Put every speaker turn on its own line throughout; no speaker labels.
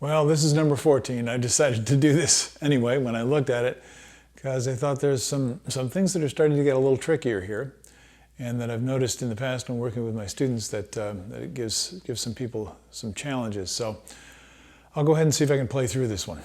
Well, this is number 14. I decided to do this anyway when I looked at it because I thought there's some things that are starting to get a little trickier here, and that I've noticed in the past when working with my students that it gives some people some challenges. So I'll go ahead and see if I can play through this one.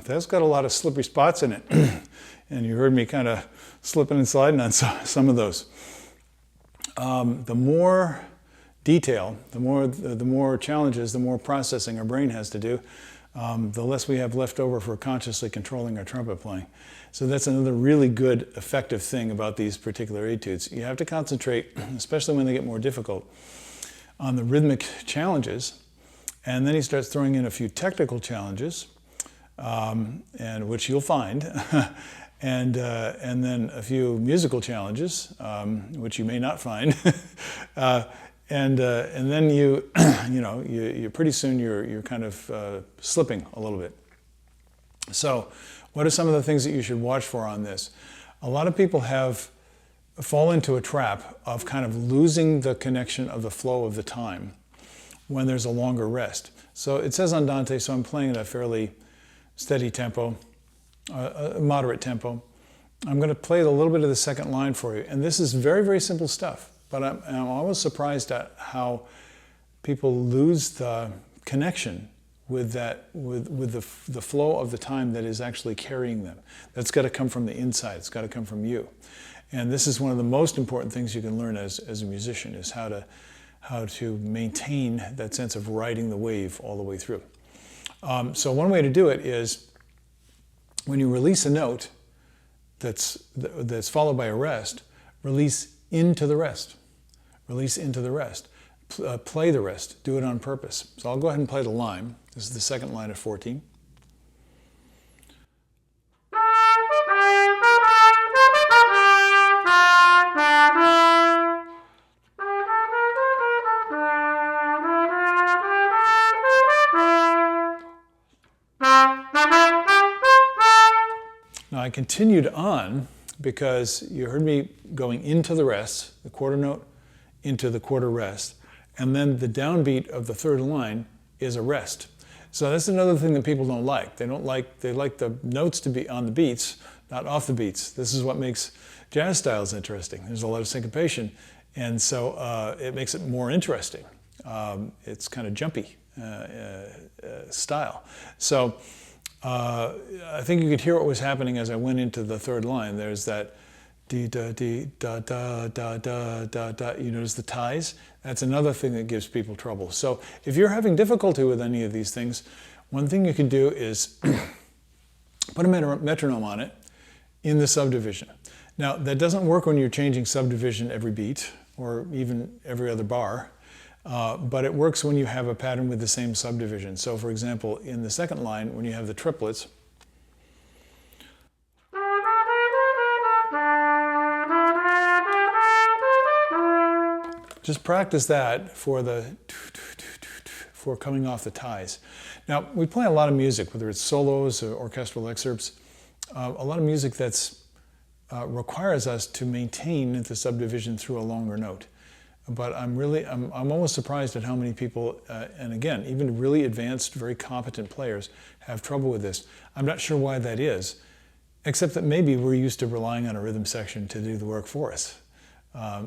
That's got a lot of slippery spots in it. And you heard me kind of slipping and sliding on some of those. The more detail, the more challenges, the more processing our brain has to do, the less we have left over for consciously controlling our trumpet playing. So that's another really good, effective thing about these particular etudes. You have to concentrate, especially when they get more difficult, on the rhythmic challenges, and then he starts throwing in a few technical challenges, and which you'll find, and then a few musical challenges, which you may not find, and then you pretty soon you're kind of slipping a little bit. So, what are some of the things that you should watch for on this? A lot of people fall into a trap of kind of losing the connection of the flow of the time when there's a longer rest. So it says andante, so I'm playing at a fairly steady tempo, a moderate tempo. I'm going to play a little bit of the second line for you. And this is very, very simple stuff. But I'm always surprised at how people lose the connection with the flow of the time that is actually carrying them. That's got to come from the inside. It's got to come from you. And this is one of the most important things you can learn as a musician, is how to maintain that sense of riding the wave all the way through. So one way to do it is when you release a note that's followed by a rest, release into the rest. Release into the rest. Play the rest. Do it on purpose. So I'll go ahead and play the line. This is the second line of 14. Now I continued on because you heard me going into the rest, the quarter note into the quarter rest, and then the downbeat of the third line is a rest. So that's another thing that people don't like. They like the notes to be on the beats, not off the beats. This is what makes jazz styles interesting. There's a lot of syncopation, and so it makes it more interesting. It's kind of jumpy style. So I think you could hear what was happening as I went into the third line. There's that dee da dee da da da da da da. You notice the ties? That's another thing that gives people trouble. So if you're having difficulty with any of these things, one thing you can do is put a metronome on it in the subdivision. Now that doesn't work when you're changing subdivision every beat or even every other bar. But it works when you have a pattern with the same subdivision. So for example, in the second line, when you have the triplets, just practice that for the for coming off the ties. Now, we play a lot of music, whether it's solos or orchestral excerpts, a lot of music that's requires us to maintain the subdivision through a longer note. But I'm almost surprised at how many people, and again, even really advanced, very competent players have trouble with this. I'm not sure why that is, except that maybe we're used to relying on a rhythm section to do the work for us.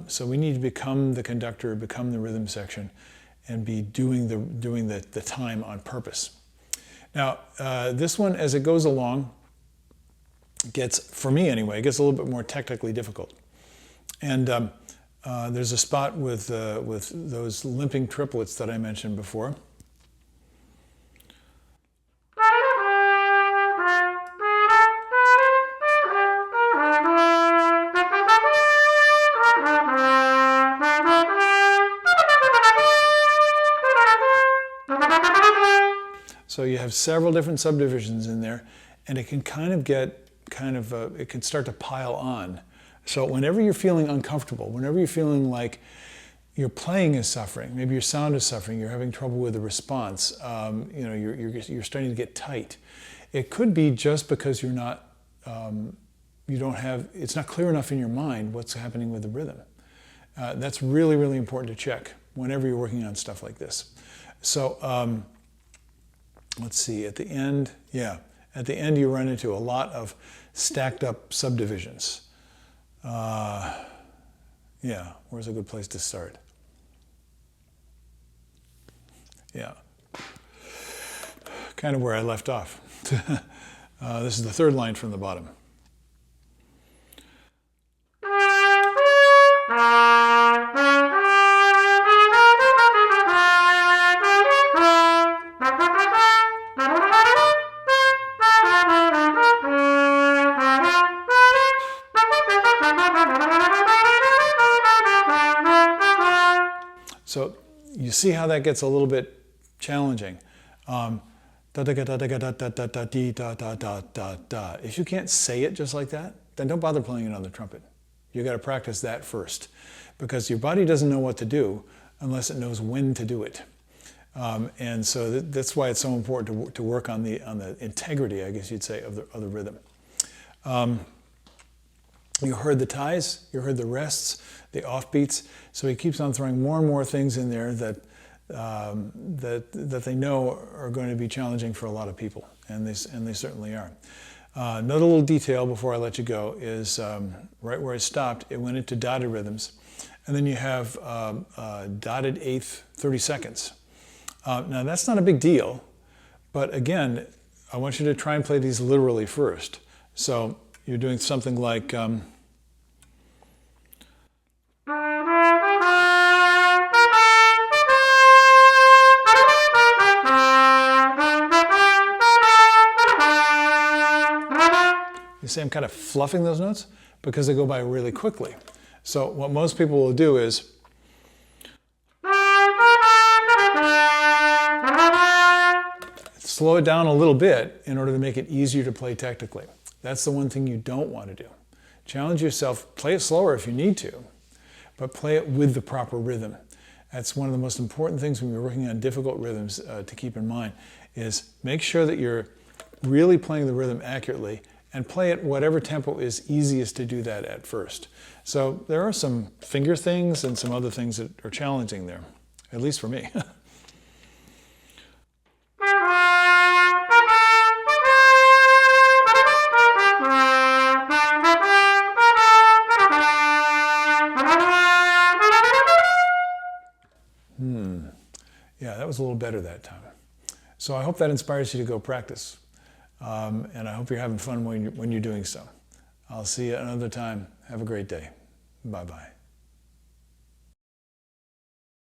So we need to become the conductor, become the rhythm section, and be doing the time on purpose. Now, this one, as it goes along, gets, for me anyway, gets a little bit more technically difficult. And there's a spot with those limping triplets that I mentioned before. So you have several different subdivisions in there, and it can kind of get it can start to pile on. So whenever you're feeling uncomfortable, whenever you're feeling like your playing is suffering, maybe your sound is suffering, you're having trouble with the response, you're starting to get tight. It could be just because you're not, it's not clear enough in your mind what's happening with the rhythm. That's really, really important to check whenever you're working on stuff like this. So let's see, at the end you run into a lot of stacked up subdivisions. Yeah, where's a good place to start? Yeah, kind of where I left off. This is the third line from the bottom. So you see how that gets a little bit challenging. If you can't say it just like that, then don't bother playing it on the trumpet. You got to practice that first, because your body doesn't know what to do unless it knows when to do it. And so that's why it's so important to work on the integrity, I guess you'd say, of the rhythm. You heard the ties, you heard the rests, the offbeats. So he keeps on throwing more and more things in there that they know are going to be challenging for a lot of people, and they certainly are. Another little detail before I let you go is right where I stopped, it went into dotted rhythms, and then you have dotted eighth 30 seconds. Now that's not a big deal, but again, I want you to try and play these literally first. So you're doing something like you see I'm kind of fluffing those notes because they go by really quickly. So what most people will do is slow it down a little bit in order to make it easier to play technically. That's the one thing you don't want to do. Challenge yourself, play it slower if you need to, but play it with the proper rhythm. That's one of the most important things when you're working on difficult rhythms to keep in mind, is make sure that you're really playing the rhythm accurately and play at whatever tempo is easiest to do that at first. So there are some finger things and some other things that are challenging there, at least for me. Yeah, that was a little better that time. So I hope that inspires you to go practice. And I hope you're having fun when you're doing so. I'll see you another time. Have a great day. Bye-bye.